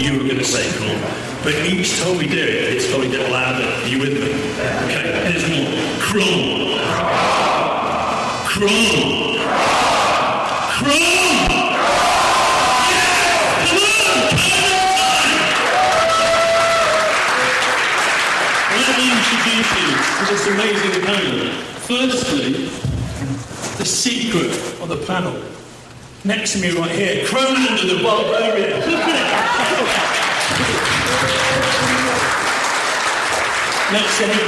you were going to say cool. But each time we do it, it's got to get louder. Are you with me? Okay, here's more. Crawl. Crawl. Crawl. Yeah! Let me introduce you to this amazing opponent. Firstly, the secret of the panel. Next to me right here, Conan the Barbarian. Look at it. Next to him,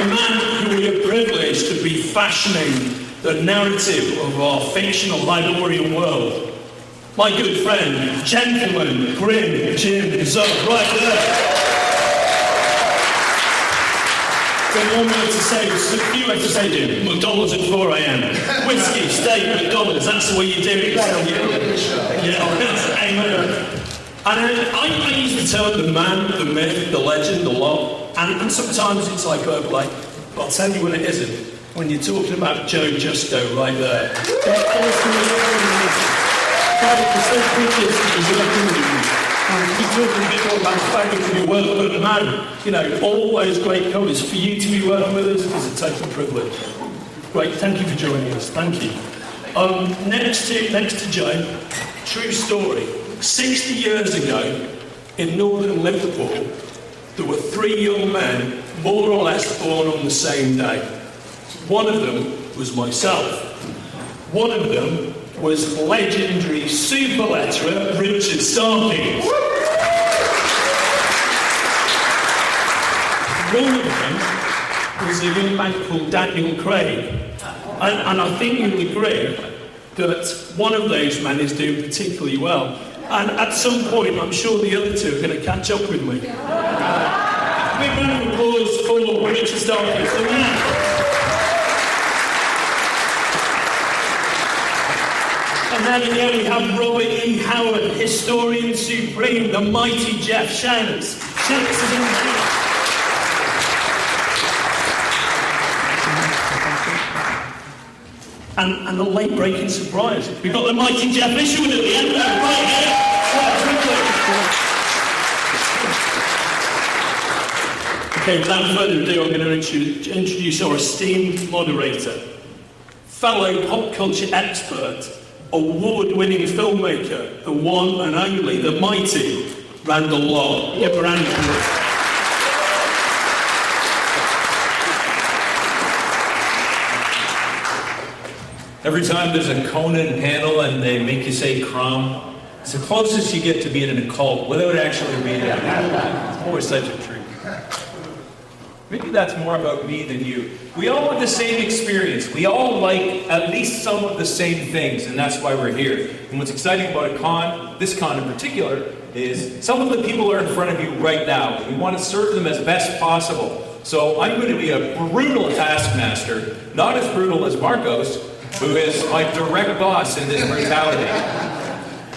a man who we are privileged to be fashioning the narrative of our fictional Hyborian world. My good friend, gentleman, Grim Jim Zuck, right there. Got one word to say, there's a few words to say, Jim. McDonald's at 4 a.m. Whiskey, steak, McDonald's, that's the way you do it. Yeah, amen. And I use the term the man, the myth, the legend, the law, and sometimes it's like, but I'll tell you when it isn't. When you're talking about Jusko right there. Keep talking a bit more about the fact that you work with a man, you know, all those great colours. For you to be working with us is a total privilege. Great, thank you for joining us, thank you. Next to Joe, true story. 60 years ago, in northern Liverpool, there were 3 young men, more or less born on the same day. One of them was myself. One of them was legendary super letterer Richard Starkey. One of them was a young man called Daniel Craig. And I think you'll agree that one of those men is doing particularly well. And at some point, I'm sure the other two are going to catch up with me. Big round of applause for Richard Starkey, the man. And then again we have Robert E. Howard, historian supreme, the mighty Geof Shanks. Shanks is in there. And the late-breaking surprise. We've got the mighty Geof Isherwood at the end there, right here. Okay, without further ado, I'm going to introduce our esteemed moderator, fellow pop culture expert, award-winning filmmaker, the one and only, the mighty Randall Lobb. Give a round of applause. Every time there's a Conan panel and they make you say Crom, it's the closest you get to being in a cult without actually being it. It's always such a treat. Maybe that's more about me than you. We all have the same experience. We all like at least some of the same things, and that's why we're here. And what's exciting about a con, this con in particular, is some of the people are in front of you right now. We want to serve them as best possible. So I'm going to be a brutal taskmaster, not as brutal as Marcos, who is my direct boss in this brutality.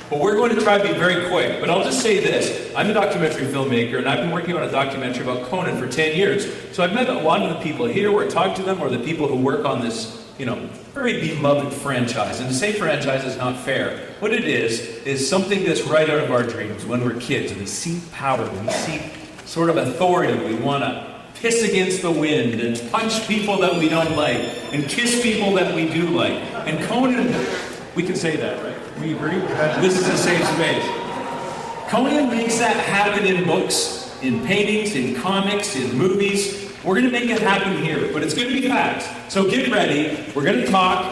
But we're going to try to be very quick. But I'll just say this. I'm a documentary filmmaker, and I've been working on a documentary about Conan for 10 years. So I've met a lot of the people here, or talked to them, or the people who work on this, very beloved franchise. And to say franchise is not fair. What it is something that's right out of our dreams when we're kids. And we see power, we see sort of authority. We want to piss against the wind and punch people that we don't like and kiss people that we do like. And Conan, we can say that, right? We agree? This is a safe space. Conan makes that happen in books, in paintings, in comics, in movies. We're going to make it happen here, but it's going to be fast. So get ready. We're going to talk,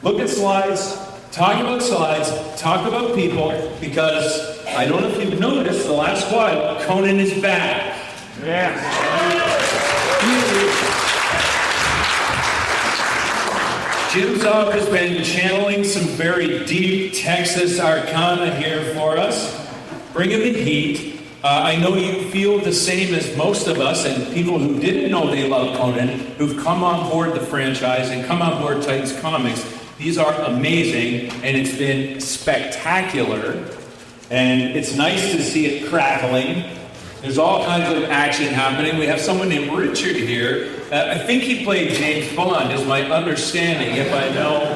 look at slides, talk about people, because I don't know if you've noticed, the last while, Conan is back. Yeah. Jusko has been channeling some very deep Texas arcana here for us. Bringing the heat. I know you feel the same as most of us and people who didn't know they love Conan, who've come on board the franchise and come on board Titans Comics. These are amazing, and it's been spectacular. And it's nice to see it crackling. There's all kinds of action happening. We have someone named Richard here. I think he played James Bond, is my understanding, if I know.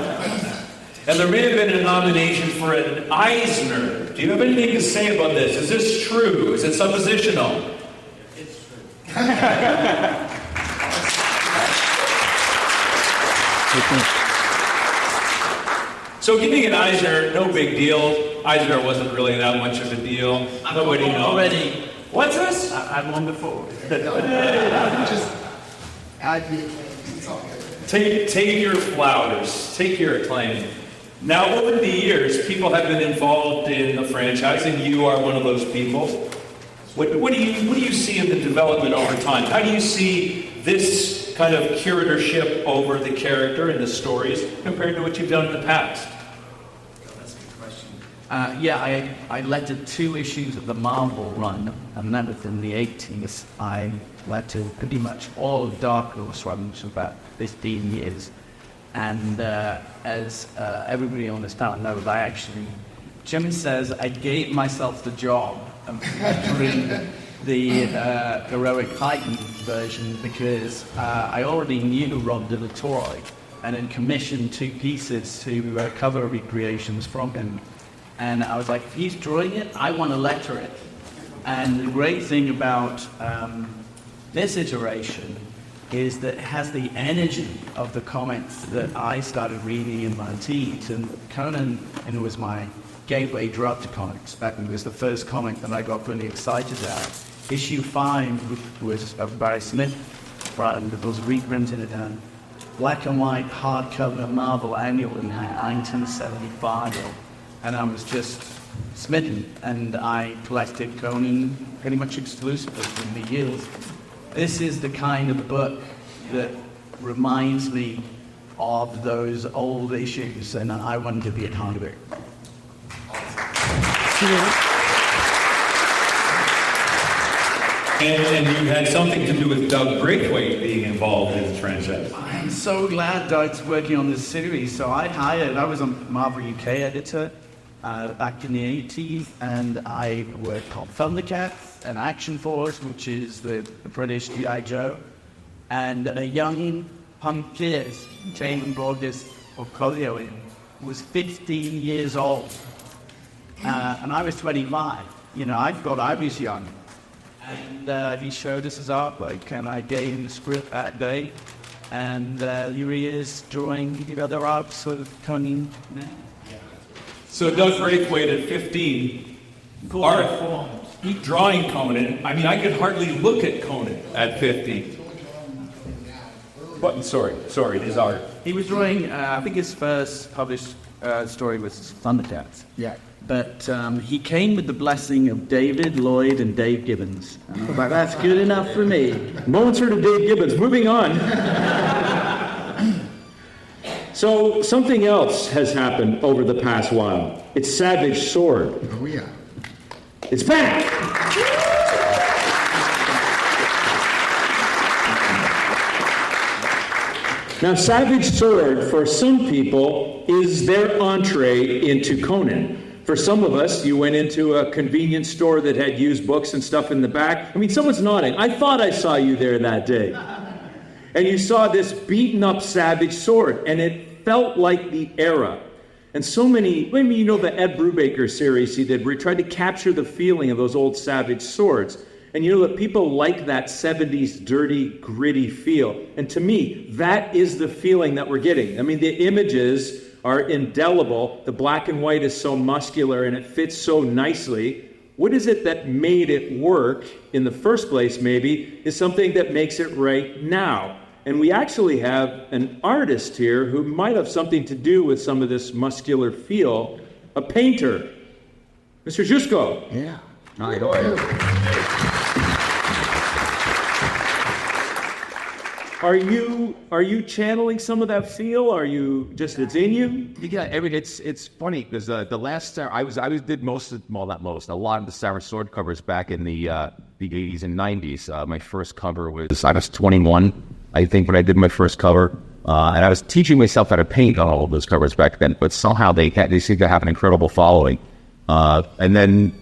And there may have been a nomination for an Eisner. Do you have anything to say about this? Is this true? Is it suppositional? It's true. So getting an Eisner, no big deal. Eisner wasn't really that much of a deal. Nobody knows. Already. What's this? I've won before. Take your flowers. Take your acclaim. Now, over the years, people have been involved in the franchise, and you are one of those people. What do you see in the development over time? How do you see this kind of curatorship over the character and the stories compared to what you've done in the past? That's a good question. I led to 2 issues of the Marvel run, and then within the 80s, I led to pretty much all of Dark Horse runs for about 15 years. And as everybody on this panel knows, Jim says I gave myself the job of lettering the Heroic Titan version because I already knew Rob de la Torre and had commissioned 2 pieces to cover recreations from him. And I was like, if he's drawing it, I want to letter it. And the great thing about this iteration is that it has the energy of the comics that I started reading in my teens. And Conan, and it was my gateway drug to comics. Back when it was the first comic that I got really excited about. Issue 5 was of Barry Smith, and it was reprinted in black and white hardcover Marvel annual in 1975. And I was just smitten, and I collected Conan pretty much exclusively in the years. This is the kind of book that reminds me of those old issues, and I wanted to be a part of it. And you had something to do with Doug Braithwaite being involved in the franchise. I'm so glad Doug's working on this series. So I was a Marvel UK editor back in the 80s, and I worked on Thundercats and Action Force, which is the British G.I. Joe, and a young punk kid, James Borges of Colio, was 15 years old, and I was 25. I was young, and he showed us his artwork, and I gave him the script that day, and here he is drawing the other arts of Conan. So Doug Braithwaite at 15, drawing Conan. I mean, I could hardly look at Conan at 15. But sorry, it is art. He was drawing, I think his first published story was Thundercats. Yeah. But he came with the blessing of David Lloyd and Dave Gibbons. And I was like, that's good enough for me. Moments heard of Dave Gibbons. Moving on. So something else has happened over the past while. It's Savage Sword. Oh, yeah. It's back! Now, Savage Sword, for some people, is their entree into Conan. For some of us, you went into a convenience store that had used books and stuff in the back. I mean, someone's nodding. I thought I saw you there that day. And you saw this beaten-up Savage Sword, and it felt like the era. And so many, the Ed Brubaker series he did, where he tried to capture the feeling of those old Savage Swords. And that people like that 70s dirty, gritty feel. And to me, that is the feeling that we're getting. I mean, the images are indelible. The black and white is so muscular, and it fits so nicely. What is it that made it work in the first place, maybe, is something that makes it right now. And we actually have an artist here who might have something to do with some of this muscular feel, a painter. Mr. Jusko. Yeah. Hi, how are you? Are you channeling some of that feel? Are you just, it's in you? Yeah, I mean, it's funny because the last I did a lot of the Savage Sword covers back in the 80s and 90s. My first cover was I was 21, I think, when I did my first cover, and I was teaching myself how to paint on all of those covers back then. But somehow they seem to have an incredible following. And then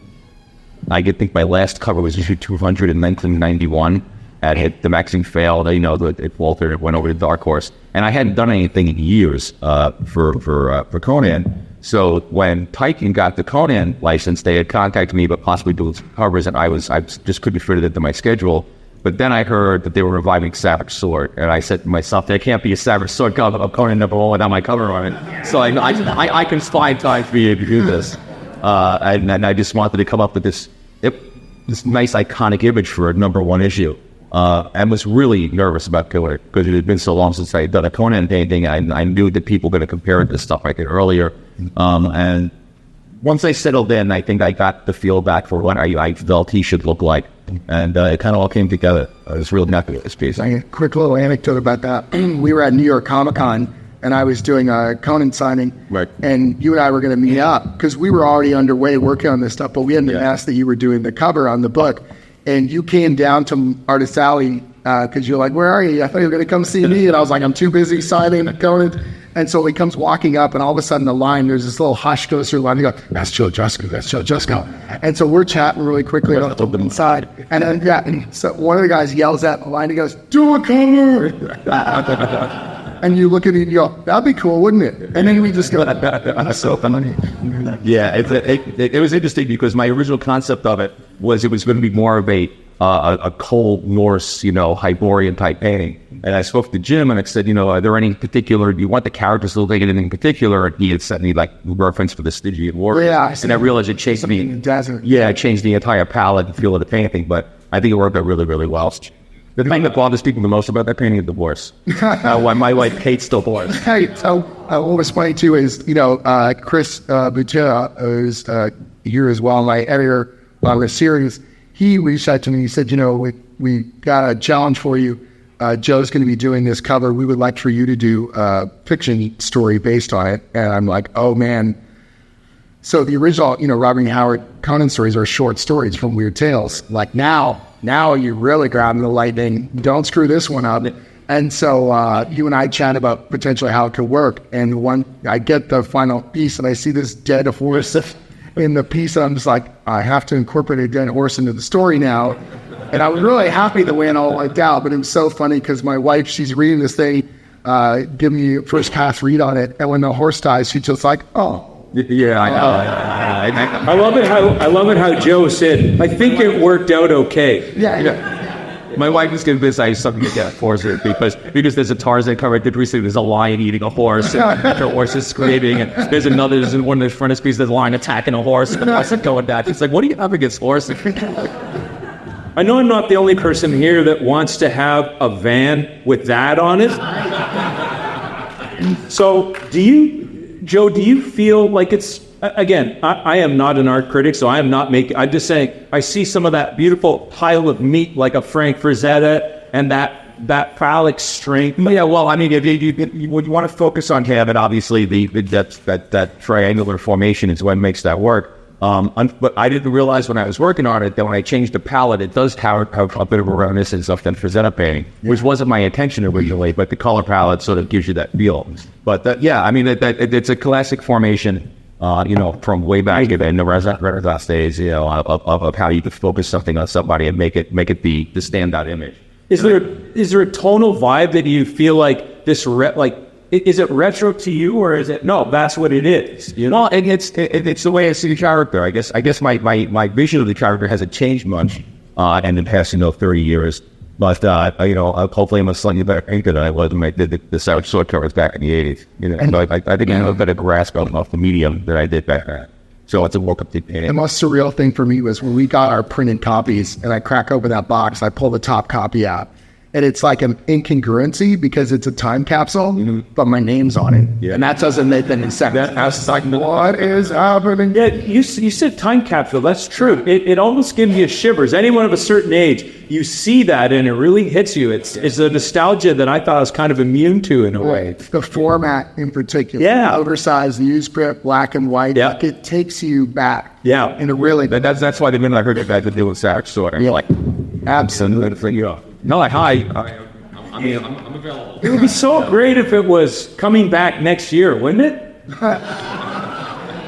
I think my last cover was issue 200 in 1991. hit the magazine failed. You know, it faltered. It went over to Dark Horse, and I hadn't done anything in years for Conan. So when Titan got the Conan license, they had contacted me about possibly doing some covers, and I just couldn't fit it into my schedule. But then I heard that they were reviving Savage Sword, and I said to myself, there can't be a Savage Sword cover of Conan #1 without my cover on it. So I can find time for you to do this. And I just wanted to come up with this nice iconic image for a #1 issue. And was really nervous about doing it because it had been so long since I had done a Conan painting. I knew that people were going to compare it to stuff I did earlier. And once I settled in, I think I got the feel back for what I felt he should look like. And it kind of all came together. I was really happy with this piece. A quick little anecdote about that. We were at New York Comic Con, and I was doing a Conan signing. Right. And you and I were going to meet up because we were already underway working on this stuff, but we hadn't been asked that you were doing the cover on the book. And you came down to Artist Alley because you're like, where are you? I thought you were going to come see me. And I was like, I'm too busy signing Conan. And so he comes walking up, and all of a sudden the line, there's this little hush goes through the line. You go, that's Joe Jusko, that's Joe Jusko. And so we're chatting really quickly on the inside. And then, and so one of the guys yells at the line, he goes, do a cover. And you look at it and you go, that'd be cool, wouldn't it? And then we just go, that's so funny. Yeah, it was interesting because my original concept of it was going to be more of a Cold Norse, Hyborian type painting. And I spoke to Jim and I said, are there any particular, do you want the characters to look like anything in particular? And he had sent me like reference for the Stygian warrior. Yeah, and I realized it changed me. In the desert. Yeah, it changed the entire palette and feel of the painting, but I think it worked out really, really well. The thing that bothers people the most about that painting is divorce. Why my wife hates divorce. Hey, so what was funny too is, Chris Butera, who's here as well, my editor on the series, he reached out to me. He said, we got a challenge for you. Joe's going to be doing this cover. We would like for you to do a fiction story based on it. And I'm like, oh man. So the original, Robert E. Howard Conan stories are short stories from Weird Tales. Like now you're really grabbing the lightning. Don't screw this one up. And so you and I chat about potentially how it could work. And when I get the final piece and I see this dead horse in the piece, and I'm just like, I have to incorporate a dead horse into the story now. And I was really happy the way it all worked out, but it was so funny because my wife, she's reading this thing, giving me a first pass read on it, and when the horse dies, she's just like, oh. Yeah, I know. I love it how Joe said, I think it worked out okay. Yeah. My wife is convinced I have something to get for it because there's a Tarzan cover I did recently. There's a lion eating a horse, and the horse is screaming, and there's in one of the frontispieces, there's a lion attacking a horse, and the horse is going back. It's like, what do you have against horses? I know I'm not the only person here that wants to have a van with that on it. So Joe, do you feel like it's, again, I am not an art critic, so I'm just saying, I see some of that beautiful pile of meat like a Frank Frazetta and that phallic strength. Yeah, well, I mean, if you want to focus on Kevin, obviously that triangular formation is what makes that work. But I didn't realize when I was working on it that when I changed the palette, it does have a bit of a reminiscence of the Frazetta painting, which wasn't my intention originally, but the color palette sort of gives you that feel. But it's a classic formation, from way back in the Renaissance days, of how you could focus something on somebody and make it the standout image. Is there a tonal vibe that you feel like this is it retro to you, or is it no? That's what it is. Well, and it's the way I see the character. I guess my vision of the character hasn't changed much, in the past 30 years. But hopefully I'm a slightly better painter than I was when I did the Savage Sword covers back in the 80s. So I think I have a better grasp of the medium than I did back then. So it's a more complete painting. The most surreal thing for me was when we got our printed copies, and I crack open that box, I pull the top copy out. And it's like an incongruency because it's a time capsule, but my name's on it. Yeah. And that doesn't make any sense. That's like, what is happening? Yeah, you said time capsule. That's true. It almost gives you shivers. Anyone of a certain age, you see that and it really hits you. It's a nostalgia that I thought I was kind of immune to in a way. The format in particular. Yeah. Oversized newsprint, black and white. Yeah. Like it takes you back. Yeah. And it really... That's why the minute I heard it, I had to deal with Savage Sword. I'm like, absolutely. Yeah. No, I'm available. It would be so great if it was coming back next year, wouldn't it?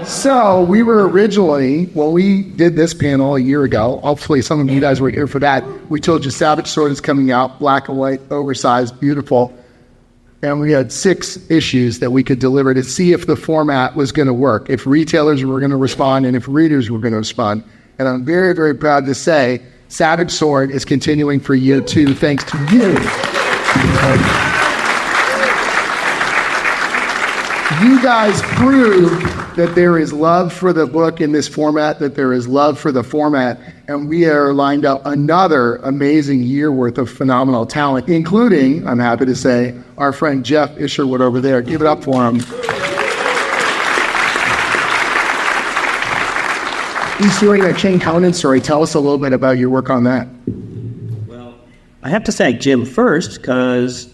So we were originally, when we did this panel a year ago, hopefully some of you guys were here for that, we told you Savage Sword is coming out, black and white, oversized, beautiful. And we had 6 issues that we could deliver to see if the format was going to work, if retailers were going to respond, and if readers were going to respond. And I'm very, very proud to say Savage Sword is continuing for year 2, thanks to you. You guys proved that there is love for the book in this format, that there is love for the format, and we are lined up another amazing year worth of phenomenal talent, including, I'm happy to say, our friend Geof Isherwood over there. Give it up for him. He's doing a King Conan story. Tell us a little bit about your work on that. Well, I have to thank Jim first, because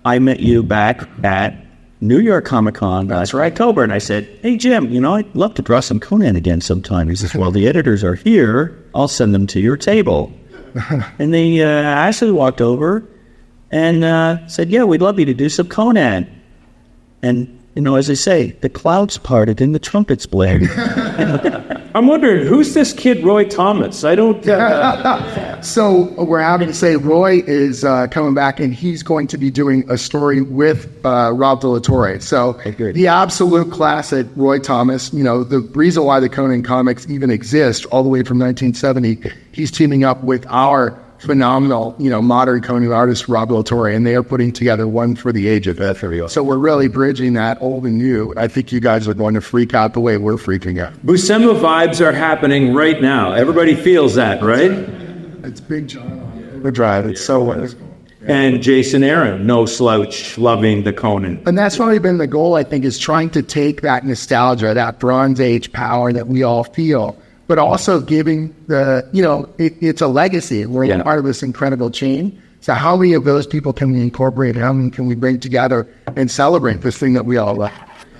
I met you back at New York Comic Con last October, and I said, hey, Jim, I'd love to draw some Conan again sometime. He says, well, the editors are here. I'll send them to your table. And they actually walked over and said, yeah, we'd love you to do some Conan. And, as they say, the clouds parted and the trumpets blared. I'm wondering, who's this kid Roy Thomas? I don't... So we're happy to say Roy is coming back, and he's going to be doing a story with Rob de la Torre. So the absolute classic Roy Thomas, the reason why the Conan comics even exist all the way from 1970, he's teaming up with our phenomenal, modern Conan artist, Rob de la Torre, and they are putting together one for the age of it. So we're really bridging that old and new. I think you guys are going to freak out the way we're freaking out. Buscema vibes are happening right now. Everybody feels that, right? It's Big John on Overdrive. It's so wonderful. And Jason Aaron, no slouch, loving the Conan. And that's really been the goal, I think, is trying to take that nostalgia, that Bronze Age power that we all feel, but also giving it's a legacy. We're part of this incredible chain. So how many of those people can we incorporate? How many can we bring together and celebrate this thing that we all love?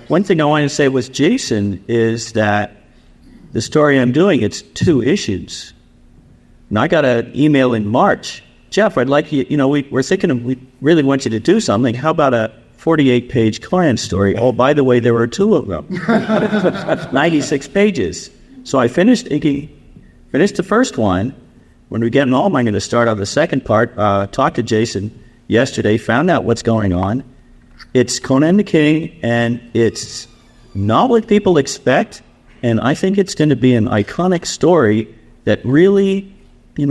One thing I want to say with Jason is that the story I'm doing, it's 2 issues. And I got an email in March. Geof, I'd like you, we're thinking we really want you to do something. How about a 48-page Conan story? Oh, by the way, there were 2 of them. 96 pages. So I finished the first one. When we get home, I'm going to start on the second part. Talked to Jason yesterday, found out what's going on. It's Conan the King, and it's not what people expect. And I think it's going to be an iconic story that really,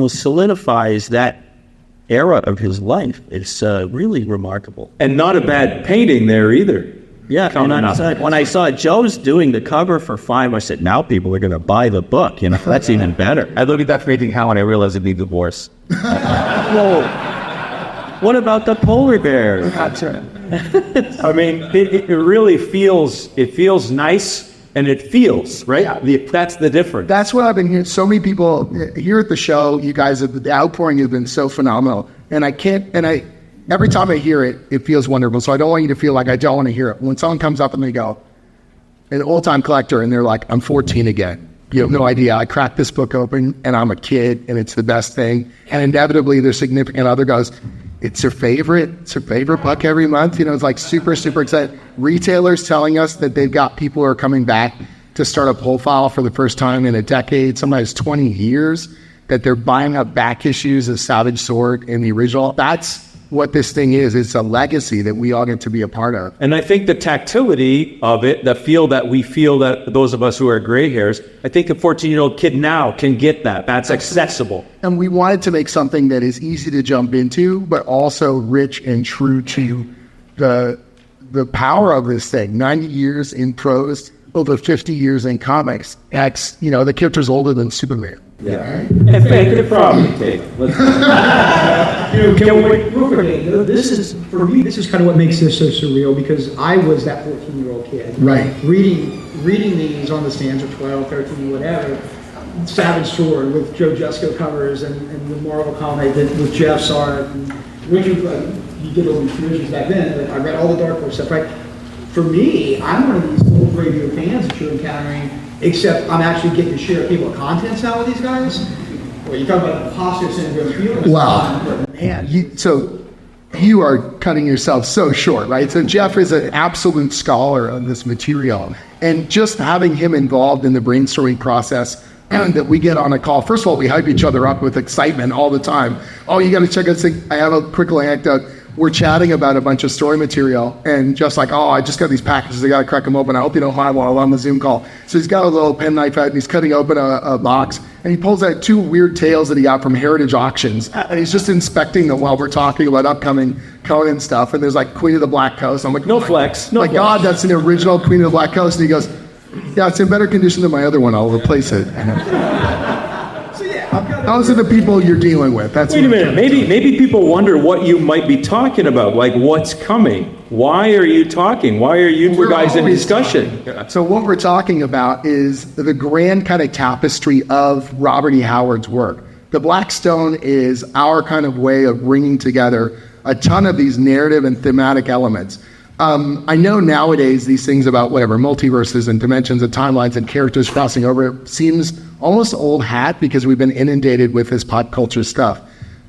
solidifies that era of his life. It's really remarkable. And not a bad painting there either. Yeah, when I saw Joe's doing the cover for 5, I said, now people are going to buy the book. That's even better. I looked at that painting how and I realized it'd be divorce. Whoa. What about the polar bear? I mean, it really feels nice. And it feels, right? Yeah. That's the difference. That's what I've been hearing. So many people here at the show, you guys, the outpouring has been so phenomenal. And every time I hear it, it feels wonderful. So I don't want you to feel like I don't want to hear it. When someone comes up and they go, an old-time collector, and they're like, I'm 14 again. You have no idea. I cracked this book open, and I'm a kid, and it's the best thing. And inevitably, their significant other goes, it's her favorite book every month. It's like super, super excited. Retailers telling us that they've got people who are coming back to start a pull file for the first time in a decade, sometimes 20 years, that they're buying up back issues of Savage Sword in the original. That's what this thing is. It's a legacy that we all get to be a part of. And I think the tactility of it, the feel that we feel, that those of us who are gray hairs, I think a 14-year-old kid now can get that. That's accessible. And we wanted to make something that is easy to jump into, but also rich and true to the power of this thing. 90 years in prose, over 50 years in comics. The character's older than Superman. Yeah. And thank the problem, Dave. This is, for me, this is kind of what makes this so surreal, because I was that 14-year-old kid. Right. Reading these on the stands of 12, 13, whatever. Savage Sword with Joe Jusko covers and the Marvel comic with Geoff's art. And Richard, you did all these traditions back then, but I read all the Dark Horse stuff, right? For me, I'm one of these old radio fans that you're encountering, except I'm actually getting to share people content now with these guys. Well, you talk about imposter syndrome. Wow. Man, you are cutting yourself so short, right? So Geof is an absolute scholar of this material. And just having him involved in the brainstorming process that we get on a call. First of all, we hype each other up with excitement all the time. Oh, you got to check out this thing. I have a quick anecdote. We're chatting about a bunch of story material, and just like, oh, I just got these packages. I got to crack them open. I hope you don't mind while I'm on the Zoom call. So he's got a little penknife out, and he's cutting open a box, and he pulls out 2 weird tales that he got from Heritage Auctions, and he's just inspecting them while we're talking about upcoming Conan stuff. And there's like Queen of the Black Coast. I'm like, No flex. No my flex. God, that's an original Queen of the Black Coast. And he goes, yeah, it's in better condition than my other one. I'll replace it. Those are the people you're dealing with. That's Wait a minute. Maybe people wonder what you might be talking about. Like, what's coming? Why are you talking? Why are you We're guys in always discussion? talking. So what we're talking about is the grand kind of tapestry of Robert E. Howard's work. The Blackstone is our kind of way of bringing together a ton of these narrative and thematic elements. I know nowadays these things about whatever multiverses and dimensions and timelines and characters crossing over seems almost old hat because we've been inundated with this pop culture stuff.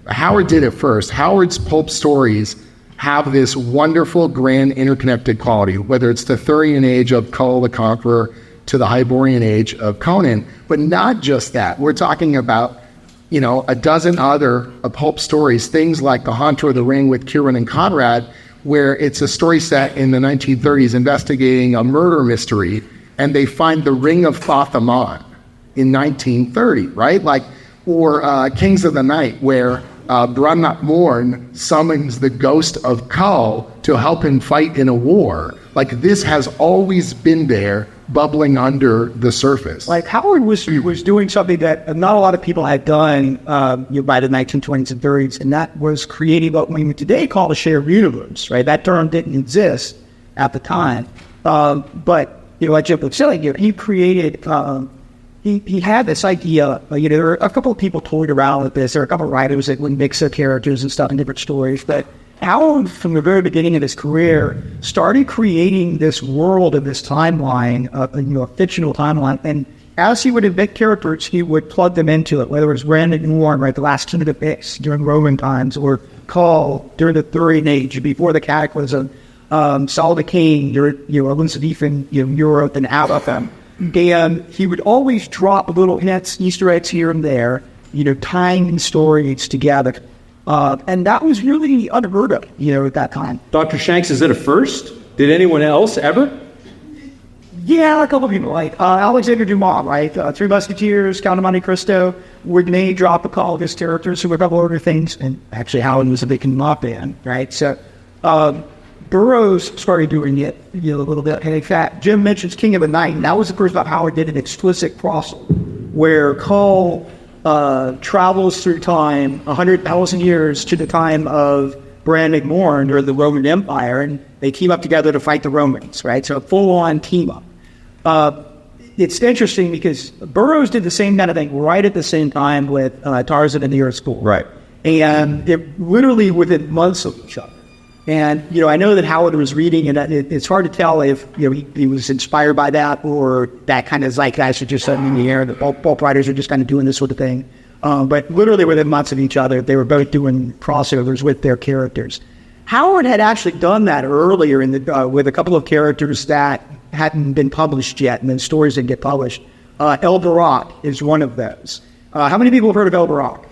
Howard did it first. Howard's pulp stories have this wonderful, grand, interconnected quality, whether it's the Arthurian age of Kull the Conqueror to the Hyborean age of Conan. But not just that. We're talking about, a dozen other pulp stories, things like The Haunter of the Ring with Kieran and Conrad, where it's a story set in the 1930s investigating a murder mystery, and they find the Ring of Thoth-Amon in 1930, right? Or Kings of the Night, where Brannock Morn summons the ghost of Kull to help him fight in a war. This has always been there, bubbling under the surface. Howard was doing something that not a lot of people had done by the 1920s and 30s, and that was creating what we today call a shared universe, right? That term didn't exist at the time. But, like Geof was saying, he created, he had this idea, there were a couple of people toyed around with this. There are a couple of writers that would mix up characters and stuff in different stories, but Howard, from the very beginning of his career, started creating this world and this timeline, a fictional timeline. And as he would invent characters, he would plug them into it, whether it was Randall Lobb, right, the last king of the base during Roman times, or Kull during the Arthurian Age, before the Cataclysm, Saul the King, Elizabethan, Europe, and out of them. And he would always drop little hints, Easter eggs here and there, tying stories together. And that was really unheard of, at that time. Dr. Shanks, is it a first? Did anyone else ever? Yeah, a couple of people, like Alexander Dumas, right? Three Musketeers, Count of Monte Cristo, would name drop a call of his characters who were a couple other things. And actually, Howard was a big Dumas fan, right? So Burroughs started doing it a little bit. And in fact, Jim mentions King of the Night, and that was the first time Howard did an explicit crossover, where Kull travels through time 100,000 years to the time of Brannock Morn or the Roman Empire, and they team up together to fight the Romans, right? So a full-on team up. It's interesting because Burroughs did the same kind of thing right at the same time with Tarzan and the Earth School. Right. And they're literally within months of each other. And, I know that Howard was reading, and it's hard to tell if, he was inspired by that or that kind of zeitgeist are just suddenly in the air, that pulp writers are just kind of doing this sort of thing. But literally within months of each other, they were both doing crossovers with their characters. Howard had actually done that earlier with a couple of characters that hadn't been published yet, and then stories didn't get published. El Borak is one of those. How many people have heard of El Borak?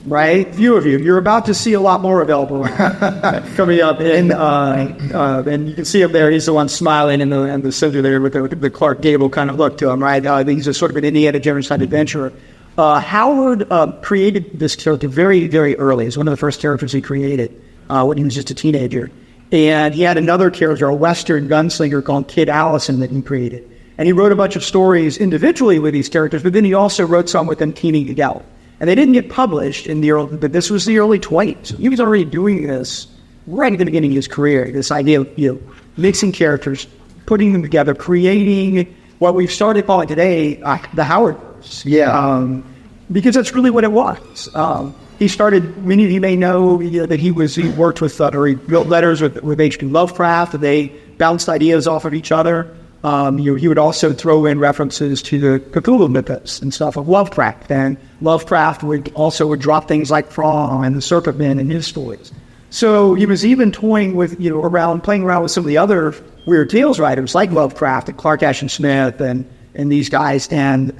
Right? Few of you. You're about to see a lot more of El Borak coming up. And you can see him there. He's the one smiling in the center there with the Clark Gable kind of look to him, right? He's a sort of an Indiana Jones type adventurer. Howard created this character very, very early. It's one of the first characters he created when he was just a teenager. And he had another character, a Western gunslinger called Kid Allison that he created. And he wrote a bunch of stories individually with these characters, but then he also wrote some with them teaming together. And they didn't get published but this was the early 20s. He was already doing this right at the beginning of his career, this idea of, mixing characters, putting them together, creating what we've started calling today the Howardverse. Yeah. Because that's really what it was. He started, many of you may know that he worked with, or he built letters with H.P. Lovecraft, and they bounced ideas off of each other. He would also throw in references to the Cthulhu mythos and stuff of Lovecraft, and Lovecraft would drop things like Fra and the Serpent Men in his stories. So he was even toying with, playing around with some of the other Weird Tales writers like Lovecraft and Clark Ashton Smith and these guys, and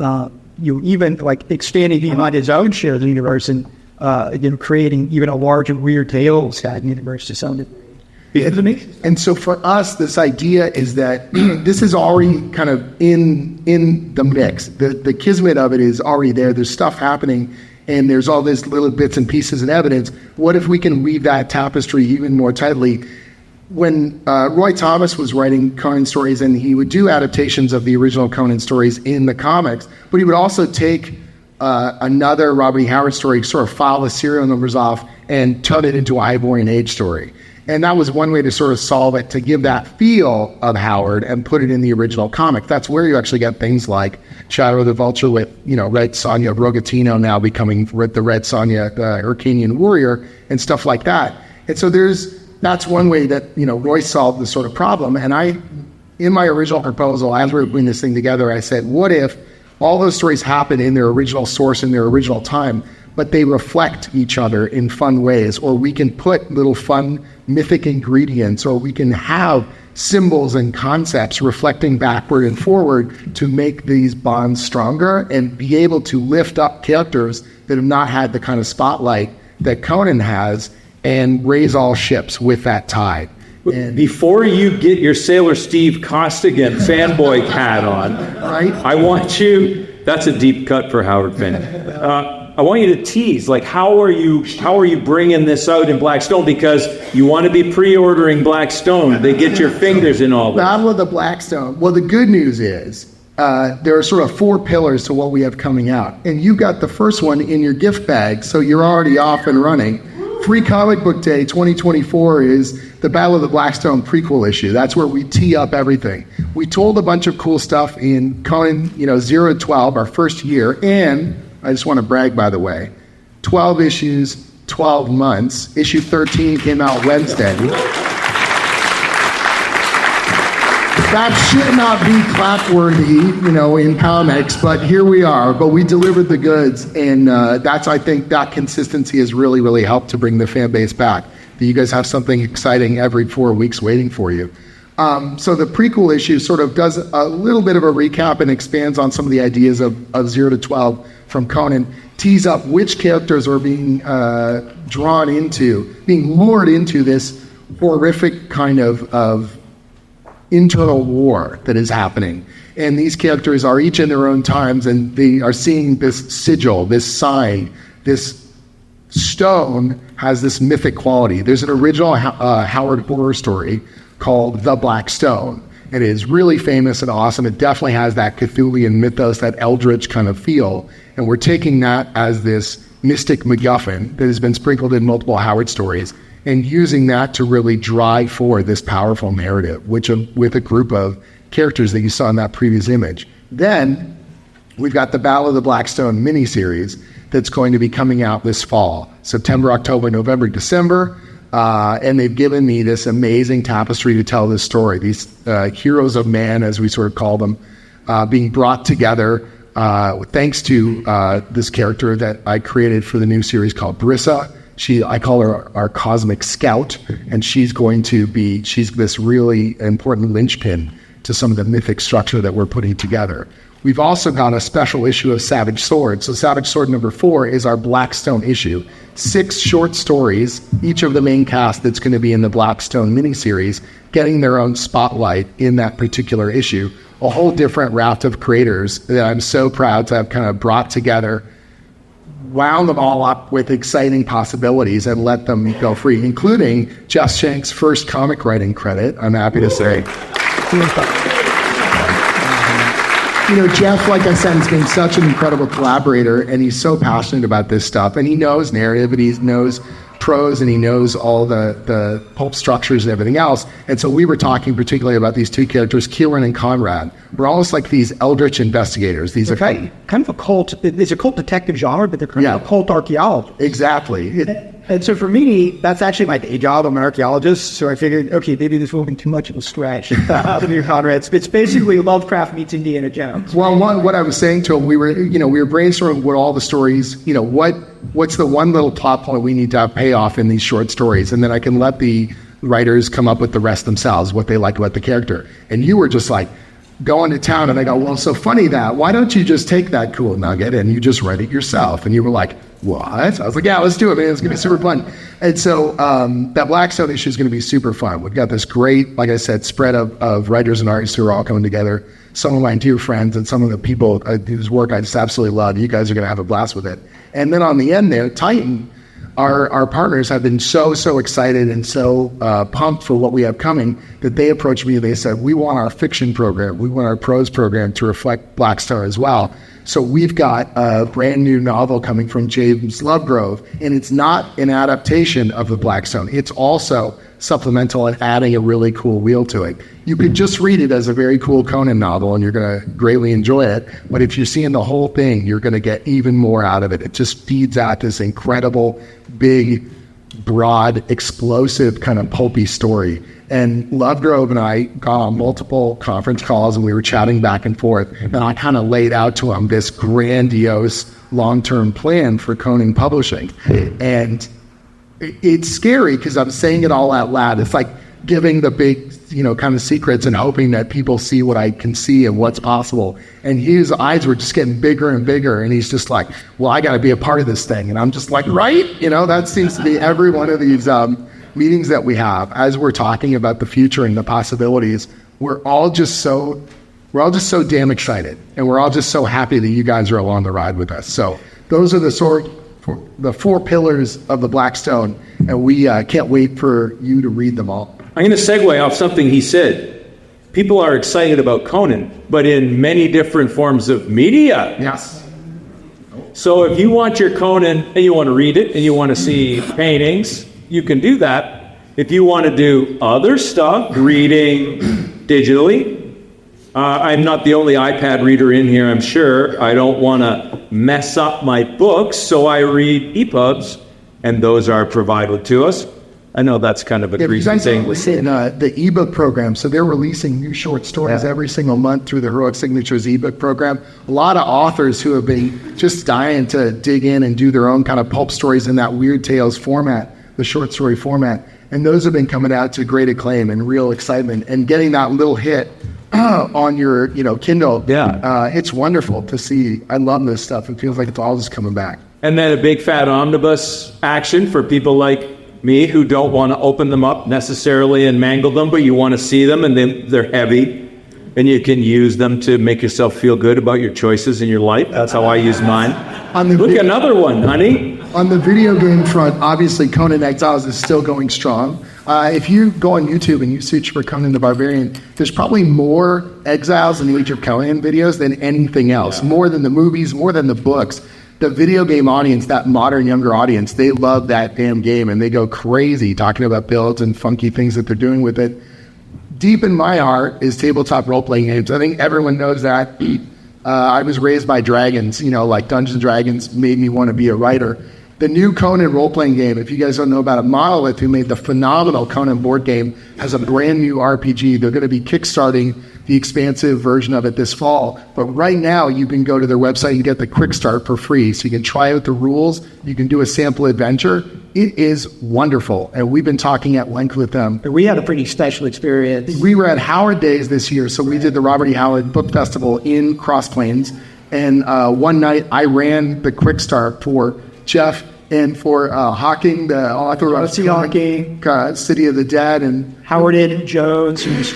even like expanding beyond his own shared universe and creating even a larger Weird Tales universe to some degree. And so for us, this idea is that this is already kind of in the mix. The kismet of it is already there. There's stuff happening, and there's all these little bits and pieces and evidence. What if we can weave that tapestry even more tightly? When Roy Thomas was writing Conan stories, and he would do adaptations of the original Conan stories in the comics, but he would also take another Robert E. Howard story, sort of file the serial numbers off, and turn it into a Hyborean Age story. And that was one way to sort of solve it, to give that feel of Howard and put it in the original comic. That's where you actually get things like Shadow of the Vulture with, Red Sonja Rogatino now becoming the Red Sonja, Hyrcanian warrior, and stuff like that. And so that's one way that, Roy solved the sort of problem. And in my original proposal, as we were putting this thing together, I said, what if all those stories happen in their original source, in their original time, but they reflect each other in fun ways, or we can put little fun mythic ingredients, or we can have symbols and concepts reflecting backward and forward to make these bonds stronger and be able to lift up characters that have not had the kind of spotlight that Conan has and raise all ships with that tide. And before you get your Sailor Steve Costigan fanboy hat on, right? I want you, that's a deep cut for Howard Finn. I want you to tease, like, how are you bringing this out in Blackstone? Because you want to be pre-ordering Blackstone. They get your fingers in all this. Battle of the Blackstone. Well, the good news is there are sort of 4 pillars to what we have coming out. And you got the first one in your gift bag, so you're already off and running. Free Comic Book Day 2024 is the Battle of the Blackstone prequel issue. That's where we tee up everything. We told a bunch of cool stuff in Conan, 0 to 12, our first year, and I just want to brag, by the way, 12 issues, 12 months. Issue 13 came out Wednesday. That should not be clap-worthy, in comics, but here we are. But we delivered the goods, and I think that consistency has really, really helped to bring the fan base back. That you guys have something exciting every 4 weeks waiting for you. So the prequel issue sort of does a little bit of a recap and expands on some of the ideas of 0 to 12 from Conan, tease up which characters are being being lured into this horrific kind of internal war that is happening. And these characters are each in their own times, and they are seeing this sigil, this sign, this stone has this mythic quality. There's an original Howard horror story called The Blackstone. It is really famous and awesome. It definitely has that Cthulhian mythos, that eldritch kind of feel. And we're taking that as this mystic MacGuffin that has been sprinkled in multiple Howard stories and using that to really drive forward this powerful narrative, with a group of characters that you saw in that previous image. Then we've got the Battle of the Blackstone miniseries that's going to be coming out this fall, September, October, November, December. And they've given me this amazing tapestry to tell this story. These heroes of man, as we sort of call them, being brought together thanks to this character that I created for the new series called Brissa. I call her our cosmic scout, and she's this really important linchpin to some of the mythic structure that we're putting together. We've also got a special issue of Savage Sword. So Savage Sword number 4 is our Blackstone issue. 6 short stories, each of the main cast that's going to be in the Blackstone miniseries, getting their own spotlight in that particular issue. A whole different raft of creators that I'm so proud to have kind of brought together, wound them all up with exciting possibilities and let them go free, including Jeff Shanks' first comic writing credit, I'm happy to say. Jeff, like I said, has been such an incredible collaborator, and he's so passionate about this stuff, and he knows narrative, and he knows prose, and he knows all the pulp structures and everything else. And so we were talking particularly about these 2 characters, Kieran and Conrad. We're almost like these eldritch investigators. These kind of a cult. It's a cult detective genre, but they're kind of a cult archaeology. Exactly. And so for me, that's actually my day job. I'm an archaeologist, so I figured, okay, maybe this won't be too much of a stretch. Conrad. It's basically Lovecraft meets Indiana Jones. Well, what I was saying to him, we were brainstorming what all the stories, what's the one little plot point we need to have payoff in these short stories, and then I can let the writers come up with the rest themselves, what they like about the character. And you were just like going to town, and I go, well, so funny that. Why don't you just take that cool nugget and you just write it yourself? And you were like, what? I was like, yeah, let's do it, man. It's going to be super fun. And so that Blackstone issue is going to be super fun. We've got this great, like I said, spread of writers and artists who are all coming together. Some of my dear friends and some of the people whose work I just absolutely love. You guys are going to have a blast with it. And then on the end there, Titan, our partners have been so excited and so pumped for what we have coming that they approached me and they said, we want our fiction program, we want our prose program to reflect Blackstone as well. So we've got a brand new novel coming from James Lovegrove, and it's not an adaptation of the Blackstone. It's also supplemental and adding a really cool wheel to it. You could just read it as a very cool Conan novel and you're going to greatly enjoy it. But if you're seeing the whole thing, you're going to get even more out of it. It just feeds out this incredible, big, broad, explosive kind of pulpy story. And Lovegrove and I got on multiple conference calls and we were chatting back and forth. And I kind of laid out to him this grandiose long-term plan for Conan Publishing. And it's scary because I'm saying it all out loud. It's like giving the big, kind of secrets and hoping that people see what I can see and what's possible. And his eyes were just getting bigger and bigger. And he's just like, well, I got to be a part of this thing. And I'm just like, right? That seems to be every one of these meetings that we have as we're talking about the future and the possibilities. We're all just so damn excited. And we're all just so happy that you guys are along the ride with us. So those are the four pillars of the Blackstone, and we can't wait for you to read them all. I'm going to segue off something he said. People are excited about Conan, but in many different forms of media. Yes. So if you want your Conan and you want to read it and you want to see paintings, you can do that. If you want to do other stuff, reading digitally, I'm not the only iPad reader in here, I'm sure. I don't want to mess up my books, so I read ePubs, and those are provided to us. I know that's kind of a greasy thing. In the ebook program, so they're releasing new short stories every single month through the Heroic Signatures ebook program. A lot of authors who have been just dying to dig in and do their own kind of pulp stories in that Weird Tales format, the short story format. And those have been coming out to great acclaim and real excitement. And getting that little hit on your Kindle, it's wonderful to see. I love this stuff. It feels like it's all just coming back. And then a big fat omnibus action for people like me who don't want to open them up necessarily and mangle them, but you want to see them, and then they're heavy, and you can use them to make yourself feel good about your choices in your life. That's how I use mine. Look, another one, honey. On the video game front, obviously Conan Exiles is still going strong. If you go on YouTube and you search for Conan the Barbarian, there's probably more Exiles and Age of Conan videos than anything else. More than the movies, more than the books. The video game audience, that modern younger audience, they love that damn game and they go crazy talking about builds and funky things that they're doing with it. Deep in my heart is tabletop role-playing games. I think everyone knows that. I was raised by dragons, like Dungeons & Dragons made me want to be a writer. The new Conan role-playing game, if you guys don't know about it, Monolith, who made the phenomenal Conan board game, has a brand new RPG. They're going to be kickstarting the expansive version of it this fall. But right now, you can go to their website and get the quick start for free. So you can try out the rules. You can do a sample adventure. It is wonderful. And we've been talking at length with them. We had a pretty special experience. We were at Howard Days this year. So we did the Robert E. Howard Book Festival in Cross Plains. And one night, I ran the quick start for Geof and for Hawking, the author of City of the Dead, and Howard N. Jones, who's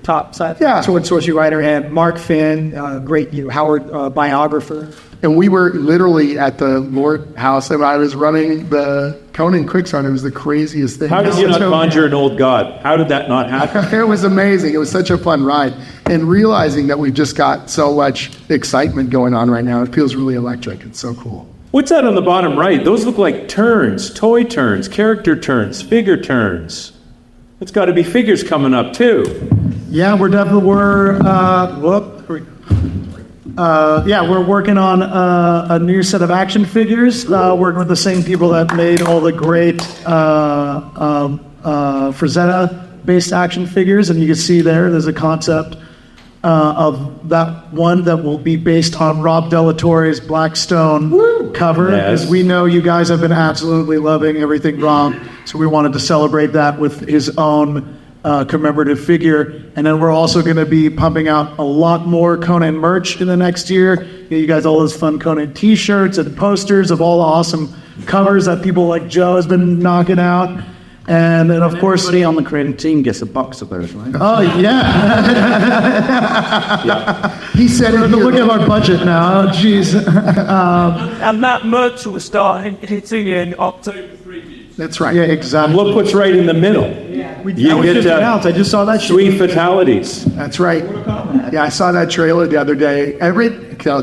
top side, sword sorcery writer, and Mark Finn, great Howard biographer. And we were literally at the Lord House, and I was running the Conan Quickstart. It was the craziest thing. How did you not conjure an old god? How did that not happen? It was amazing. It was such a fun ride. And realizing that we've just got so much excitement going on right now, it feels really electric. It's so cool. What's that on the bottom right? Those look like turns, toy turns, character turns, figure turns. It's got to be figures coming up, too. Yeah, we're definitely, Yeah, we're working on a new set of action figures, working with the same people that made all the great Frazetta-based action figures. And you can see there's a concept of that one that will be based on Rob Delatorre's Blackstone cover. Yes. As we know, you guys have been absolutely loving everything Rob, so we wanted to celebrate that with his own commemorative figure. And then we're also going to be pumping out a lot more Conan merch in the next year. You guys all those fun Conan t-shirts and posters of all the awesome covers that people like Joe has been knocking out. And then, of course, Everybody on the creative team gets a box of those, right? oh, yeah. He said it. Look at our budget now. Oh, jeez. And that merch will start hitting in October 3. That's right. Yeah, exactly. Look what's right in the middle. You get I just saw that. sweet fatalities. That's right. Yeah, I saw that trailer the other day.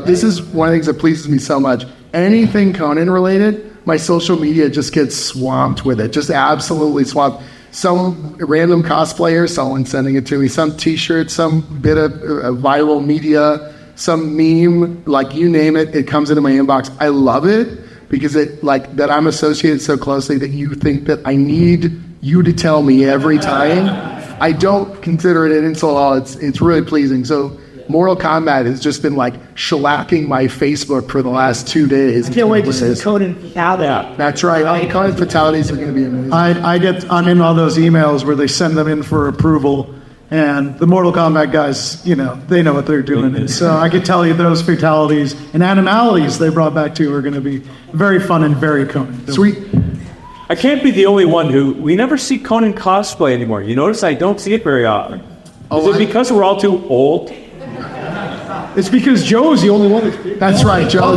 This is one of the things that pleases me so much. Anything Conan related, my social media just gets swamped with it. Just absolutely swamped. Some random cosplayer, someone sending it to me, some t-shirt, some bit of viral media, some meme, like you name it, it comes into my inbox. I love it because it like that I'm associated so closely that you think that I need you to tell me every time. I don't consider it an insult at all. It's really pleasing. So Mortal Kombat has just been like shellacking my Facebook for the last 2 days. I can't wait to see Conan out. Yeah, that's right. Conan fatalities are going to be amazing. I'm in all those emails where they send them in for approval, and the Mortal Kombat guys, they know what they're doing. And so I can tell you those fatalities and animalities they brought back too are going to be very fun and very Conan. Sweet. I can't be the only one we never see Conan cosplay anymore. You notice I don't see it very often. Is it because we're all too old? It's because Joe's the only one That's right, Joe.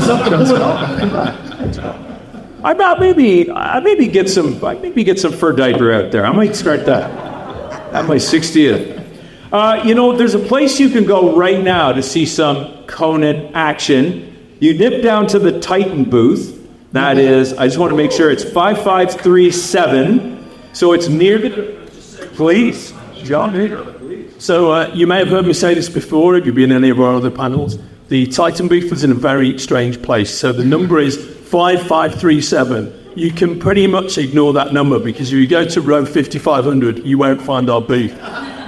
I maybe get some fur diaper out there. I might start that at my 60th. There's a place you can go right now to see some Conan action. You nip down to the Titan booth. That is, I just want to make sure it's 5537. So it's near the... Please, John. So you may have heard me say this before if you've been in any of our other panels. The Titan booth is in a very strange place. So the number is 5537. You can pretty much ignore that number because if you go to row 5500, you won't find our booth.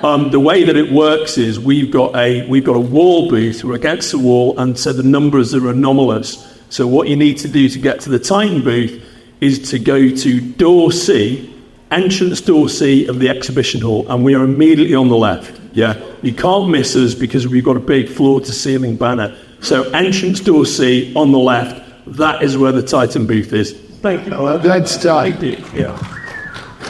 The way that it works is we've got a wall booth. We're against the wall, and so the numbers are anomalous. So what you need to do to get to the Titan booth is to go to door C, entrance door C of the exhibition hall, and we are immediately on the left. Yeah, you can't miss us because we've got a big floor-to-ceiling banner. So entrance door C on the left, that is where the Titan booth is. Thank you. That's tight. Yeah.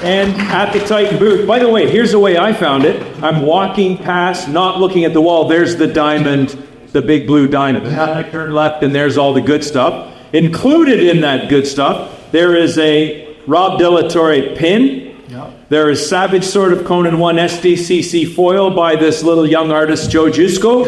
And at the Titan booth, by the way, here's the way I found it. I'm walking past, not looking at the wall. There's the diamond, the big blue diamond. I turn left, and there's all the good stuff. Included in that good stuff, there is a Rob Delatorre pin. There is Savage Sword of Conan 1 SDCC foil by this little young artist, Joe Jusko.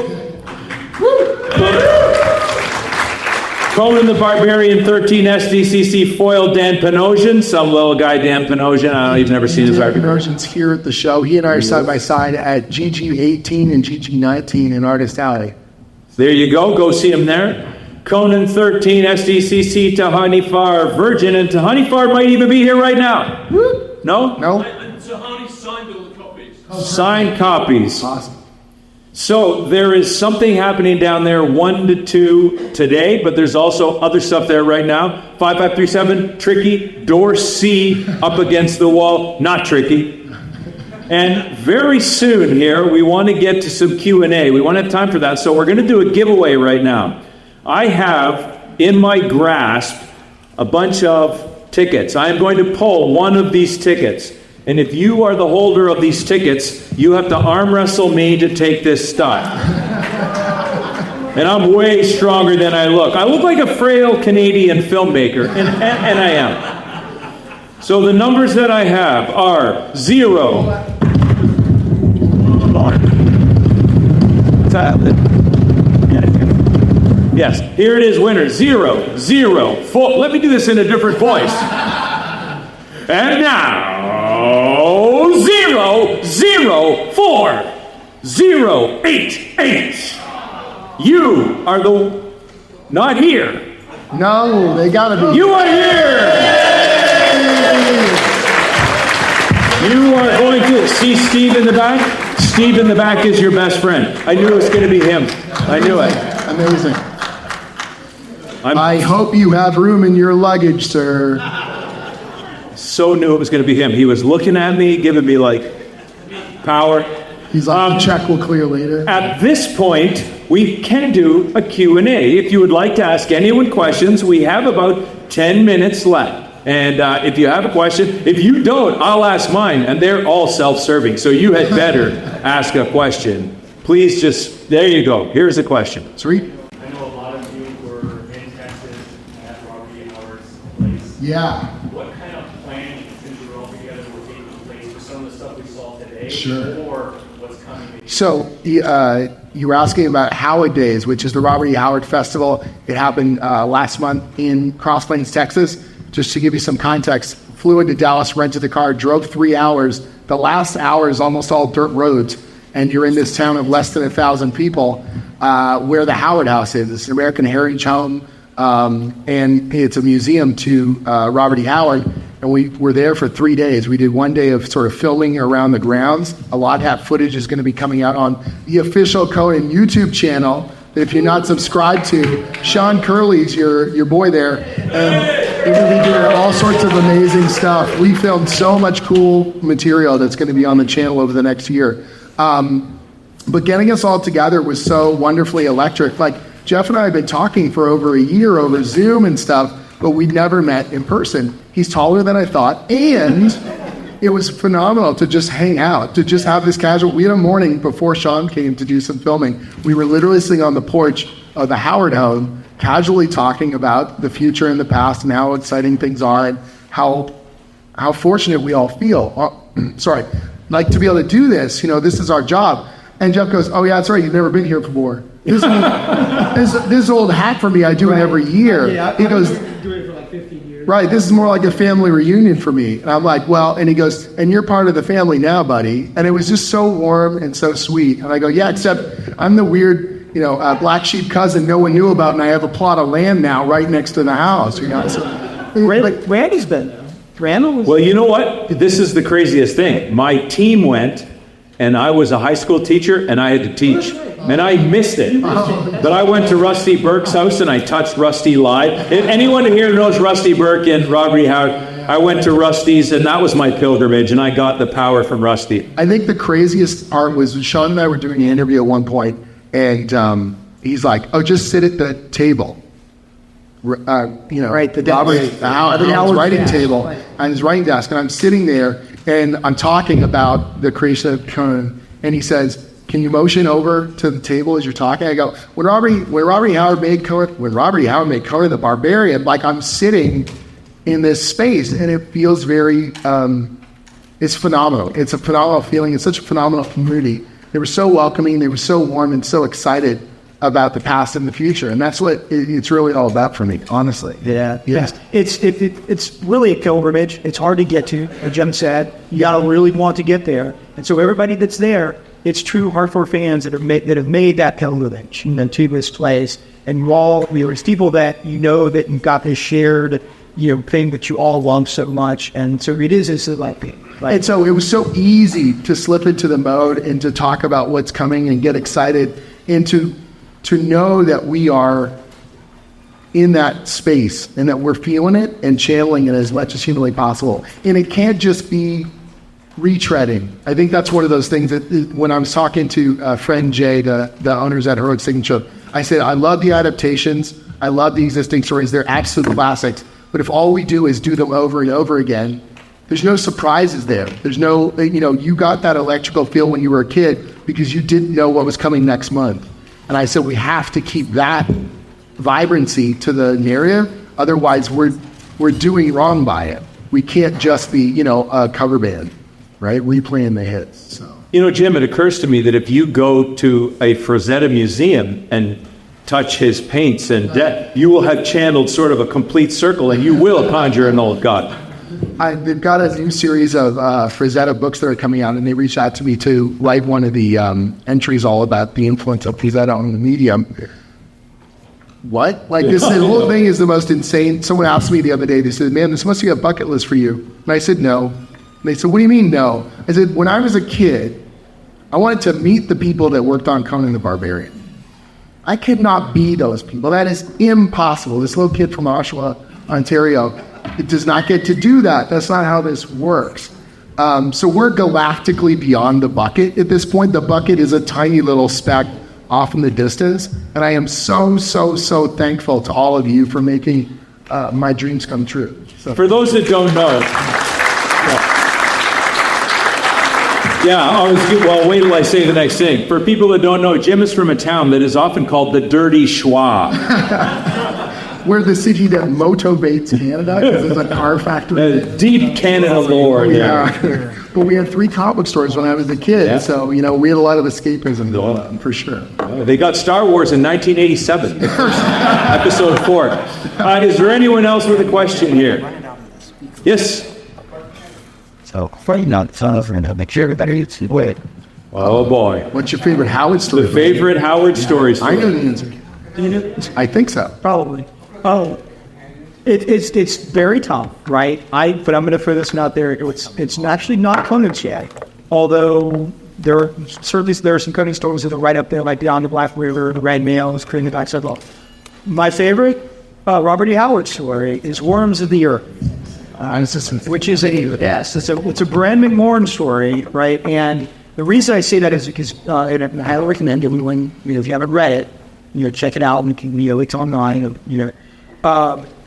Conan the Barbarian 13 SDCC foil Dan Panosian. Some little guy Dan Panosian. I don't even ever seen his art. Panosian's here at the show. He and I are side by side at GG18 and GG19 in Artist Alley. There you go. Go see him there. Conan 13 SDCC to Hanifar Virgin, and to Hanifar might even be here right now. No? No? Tahani signed all the copies. Signed copies. Awesome. So there is something happening down there 1 to 2 today, but there's also other stuff there right now. 5537, tricky. Door C up against the wall, not tricky. And very soon here, we want to get to some Q&A. We won't have time for that, so we're going to do a giveaway right now. I have in my grasp a bunch of tickets. I am going to pull one of these tickets. And if you are the holder of these tickets, you have to arm wrestle me to take this stuff. And I'm way stronger than I look. I look like a frail Canadian filmmaker, and I am. So the numbers that I have are 0. Yes, here it is, winner. 0, 0, 4. Let me do this in a different voice. And now, 0, 0, 4, 0, 8, 8. You are not here. No, they gotta be. You are here! You are going to see Steve in the back? Steve in the back is your best friend. I knew it was going to be him. I knew it. Amazing. I hope you have room in your luggage, sir. So knew it was going to be him. He was looking at me, giving me like power. He's like, check will clear later. At this point, we can do a Q&A. If you would like to ask anyone questions, we have about 10 minutes left. And if you have a question, if you don't, I'll ask mine. And they're all self-serving, so you had better ask a question. Please just, there you go. Here's a question. Sweet. I know a lot of you were in Texas at Robert E. Howard's place. Yeah. What kind of planning, since you were all together, were taking place for some of the stuff we saw today? Sure. Or what's coming? So you were asking about Howard Days, which is the Robert E. Howard Festival. It happened last month in Cross Plains, Texas. Just to give you some context, flew into Dallas, rented the car, drove 3 hours. The last hour is almost all dirt roads, and you're in this town of less than 1,000 people where the Howard House is. It's an American heritage home, and it's a museum to Robert E. Howard. And we were there for 3 days. We did 1 day of sort of filming around the grounds. A lot of that footage is going to be coming out on the official Conan YouTube channel. If you're not subscribed to, Sean Curley's your boy there, and we're going to be doing all sorts of amazing stuff. We filmed so much cool material that's going to be on the channel over the next year. But getting us all together was so wonderfully electric. Like, Geof and I have been talking for over a year over Zoom and stuff, but we'd never met in person. He's taller than I thought, and it was phenomenal to just hang out, to just have this casual. We had a morning before Sean came to do some filming. We were literally sitting on the porch of the Howard home, casually talking about the future and the past and how exciting things are and how fortunate we all feel. Like to be able to do this, this is our job. And Geof goes, oh yeah, that's right, you've never been here before. This old hat for me, I do it every year. Yeah, he goes, I've been doing it for like 15 years. Right, this is more like a family reunion for me. And I'm like, well, and he goes, and you're part of the family now, buddy. And it was just so warm and so sweet. And I go, yeah, except I'm the weird, black sheep cousin no one knew about, and I have a plot of land now right next to the house. So, Randy's been there. Randall was. Well, you know what? This is the craziest thing. My team went, and I was a high school teacher, and I had to teach. And I missed it. But I went to Rusty Burke's house, and I touched Rusty live. If anyone here knows Rusty Burke and Robert E. Howard, I went to Rusty's, and that was my pilgrimage, and I got the power from Rusty. I think the craziest part was Sean and I were doing an interview at one point, and he's like, oh, just sit at the table. Right, the Howard's writing table on his writing desk, and I'm sitting there, and I'm talking about the creation of Conan, and he says, can you motion over to the table as you're talking? I go, when Robert E. Howard made Conan the Barbarian, like I'm sitting in this space, and it feels very, it's phenomenal. It's a phenomenal feeling. It's such a phenomenal community. They were so welcoming. They were so warm and so excited about the past and the future. And that's what it's really all about for me, honestly. Yeah. It's really a pilgrimage. It's hard to get to, as Jim said. You got to really want to get there. And so everybody that's there, it's true hardcore fans that have made that pilgrimage to this place. And it's people that that you've got this shared thing that you all love so much. And so it's like and so it was so easy to slip into the mode and to talk about what's coming and get excited and to know that we are in that space and that we're feeling it and channeling it as much as humanly possible. And it can't just be retreading. I think that's one of those things that when I was talking to friend Jay, the owners at Heroic Signature, I said, I love the adaptations. I love the existing stories. They're absolute classics. But if all we do is do them over and over again, there's no surprises there. There's no, you got that electrical feel when you were a kid because you didn't know what was coming next month. And I said, we have to keep that vibrancy to the narrative. Otherwise, we're doing wrong by it. We can't just be, a cover band, right? Replaying the hits. So. Jim, it occurs to me that if you go to a Frazetta museum and touch his paints and you will have channeled sort of a complete circle, and you will conjure an old god. they've got a new series of Frazetta books that are coming out, and they reached out to me to write one of the entries all about the influence of Frazetta on the medium. What? Like, this the whole thing is the most insane. Someone asked me the other day, they said, man, this must be a bucket list for you. And I said, no. And they said, what do you mean, no? I said, when I was a kid, I wanted to meet the people that worked on Conan the Barbarian. I could not be those people. That is impossible. This little kid from Oshawa, Ontario, it does not get to do that. That's not how this works. So we're galactically beyond the bucket at this point. The bucket is a tiny little speck off in the distance, and I am so thankful to all of you for making my dreams come true. So. For those that don't know, well, wait till I say the next thing. For people that don't know, Jim is from a town that is often called the Dirty Schwa. We're the city that motivates Canada, because there's a car factory. Deep Canada lore. Yeah. But we had 3 comic book stores when I was a kid, so, we had a lot of escapism going on, for sure. They got Star Wars in 1987, episode 4. Is there anyone else with a question here? Yes? So, make sure everybody gets the way. Oh, boy. What's your favorite Howard story? The favorite Howard story. I know the answer. Do you know? I think so. Probably. Oh, it's very tough, right? But I'm going to throw this one out there. It's actually not Conan's yet, although there are some Conan stories that are right up there, like Beyond the Black River, the Red Mail, Creating the Backside Law. My favorite Robert E. Howard story is Worms of the Earth, which is it's a Brand McMorran story, right? And the reason I say that is because and I highly recommend everyone, if you haven't read it, check it out. And it's online.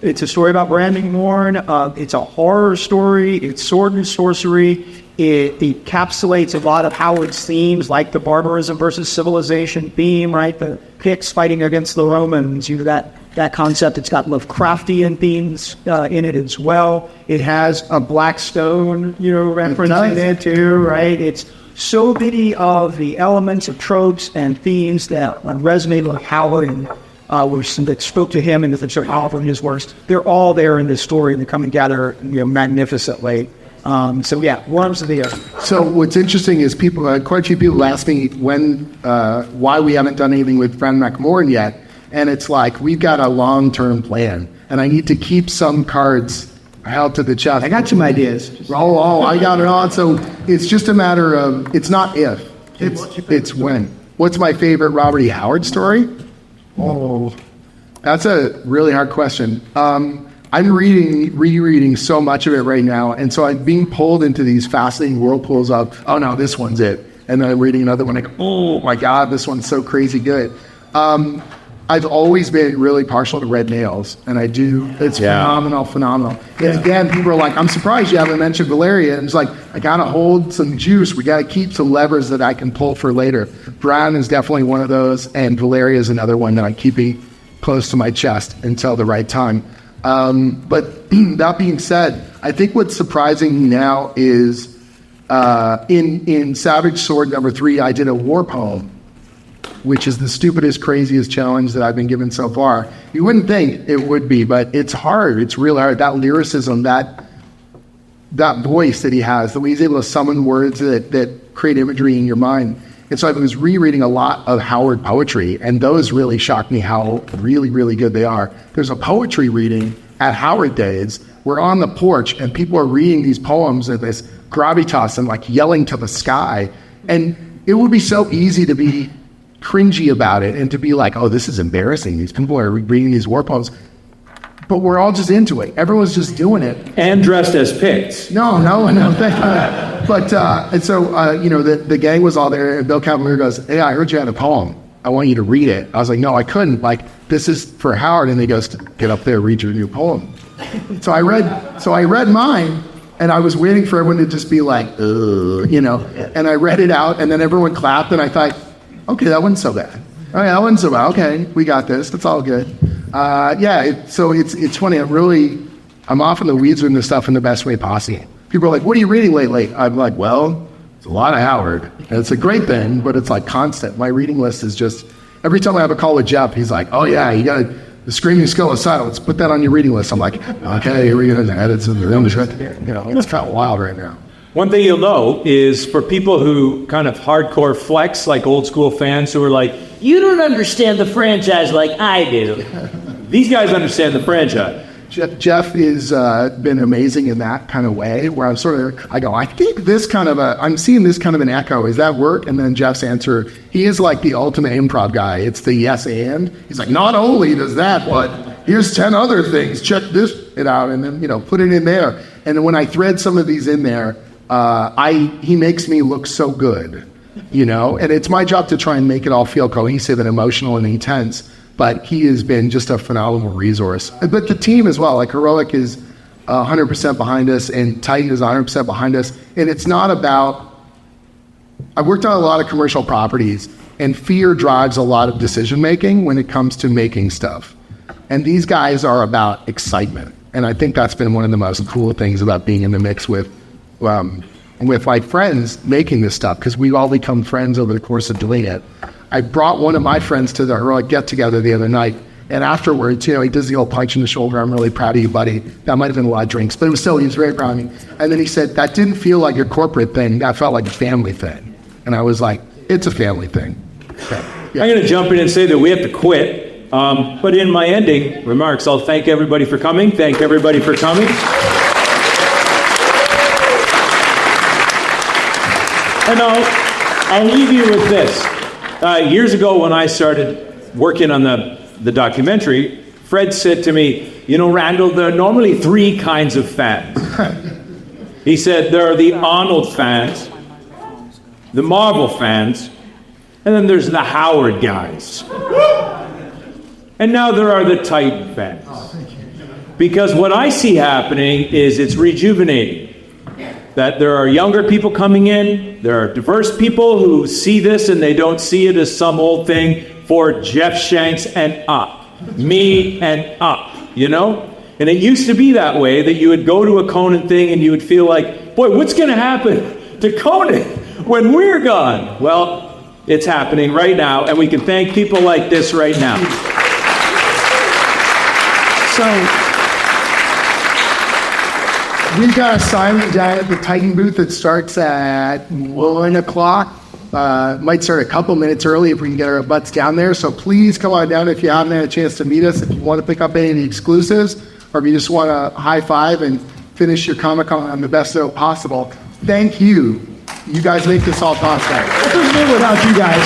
It's a story about Brand McMorran. It's a horror story. It's sword and sorcery. It encapsulates a lot of Howard's themes, like the barbarism versus civilization theme, right? The Picts fighting against the Romans. That concept. It's got Lovecraftian themes in it as well. It has a Blackstone, reference in it too, right? It's so many of the elements of tropes and themes that resonate with Howard and that spoke to him and that sort of Howard from his works. They're all there in this story, and they come together, magnificently. Worms of the Earth. So what's interesting is quite a few people ask me why we haven't done anything with Brand McMorran yet, and it's like we've got a long-term plan, and I need to keep some cards held to the chest. I got some ideas. I got it on. So it's just a matter of, it's not if, it's when. What's my favorite Robert E. Howard story? Oh, that's a really hard question. I'm rereading so much of it right now, and so I'm being pulled into these fascinating whirlpools of, oh no, this one's it. And then I'm reading another one, I go, oh my God, this one's so crazy good. I've always been really partial to Red Nails, and I do. It's phenomenal. And again, people are like, I'm surprised you haven't mentioned Valeria. And it's like, I gotta hold some juice. We gotta keep some levers that I can pull for later. Brown is definitely one of those, and Valeria is another one that I'm keeping close to my chest until the right time. But that being said, I think what's surprising me now is in Savage Sword number 3, I did a war poem, which is the stupidest, craziest challenge that I've been given so far. You wouldn't think it would be, but it's hard. It's really hard. That lyricism, that voice that he has, the way he's able to summon words that create imagery in your mind. And so I was rereading a lot of Howard poetry, and those really shocked me how really, really good they are. There's a poetry reading at Howard Days. We're on the porch, and people are reading these poems at this gravitas and yelling to the sky. And it would be so easy to be cringy about it and to be like, oh, this is embarrassing. These people are reading these war poems. But we're all just into it. Everyone's just doing it. And dressed as Picts. No. But, and so, the gang was all there, and Bill Cavalier goes, hey, I heard you had a poem. I want you to read it. I was like, no, I couldn't. This is for Howard. And he goes, get up there, read your new poem. So I read mine, and I was waiting for everyone to just be like, and I read it out, and then everyone clapped, and I thought, okay, that wasn't so bad. All right, that wasn't so bad. Okay, we got this. That's all good. So it's funny. I'm off in the weeds with this stuff in the best way possible. People are like, what are you reading lately? I'm like, well, it's a lot of Howard. And it's a great thing, but it's constant. My reading list is just, every time I have a call with Geof, he's like, oh yeah, The Screaming Skull of Silence, put that on your reading list. I'm like, okay, here we go. The edits and the room right there. It's kind of wild right now. One thing you'll know is for people who kind of hardcore flex, like old school fans who are like, you don't understand the franchise like I do. These guys understand the franchise. Geof has been amazing in that kind of way, where I think this kind of I'm seeing this kind of an echo. Is that work? And then Geof's answer, he is like the ultimate improv guy. It's the yes and. He's like, not only does that, but here's 10 other things. Check this it out, and then, put it in there. And then when I thread some of these in there, he makes me look so good, and it's my job to try and make it all feel cohesive and emotional and intense. But he has been just a phenomenal resource. But the team as well, like Heroic is 100% behind us, and Titan is 100% behind us. And it's not about, I've worked on a lot of commercial properties, and fear drives a lot of decision making when it comes to making stuff. And these guys are about excitement. And I think that's been one of the most cool things about being in the mix with my friends making this stuff, because we've all become friends over the course of doing it. I brought one of my friends to the Heroic get-together the other night, and afterwards, he does the old punch in the shoulder, I'm really proud of you, buddy. That might have been a lot of drinks, but he was very proud of me. And then he said, that didn't feel like a corporate thing, that felt like a family thing. And I was like, it's a family thing. Okay. Yeah. I'm going to jump in and say that we have to quit, but in my ending remarks, I'll thank everybody for coming. Thank everybody for coming. And I'll leave you with this. Years ago when I started working on the documentary, Fred said to me, Randall, there are normally 3 kinds of fans. He said, there are the Arnold fans, the Marvel fans, and then there's the Howard guys. And now there are the Titan fans. Because what I see happening is it's rejuvenating. That there are younger people coming in, there are diverse people who see this and they don't see it as some old thing for Geof Shanks and up, me and up, And it used to be that way, that you would go to a Conan thing and you would feel like, boy, what's going to happen to Conan when we're gone? Well, it's happening right now, and we can thank people like this right now. So, we've got a silent down at the Titan booth that starts at 1 o'clock. Might start a couple minutes early if we can get our butts down there. So please come on down if you haven't had a chance to meet us. If you want to pick up any of the exclusives, or if you just want to high five and finish your Comic-Con on the best note possible, thank you. You guys make this all possible. This is without you guys.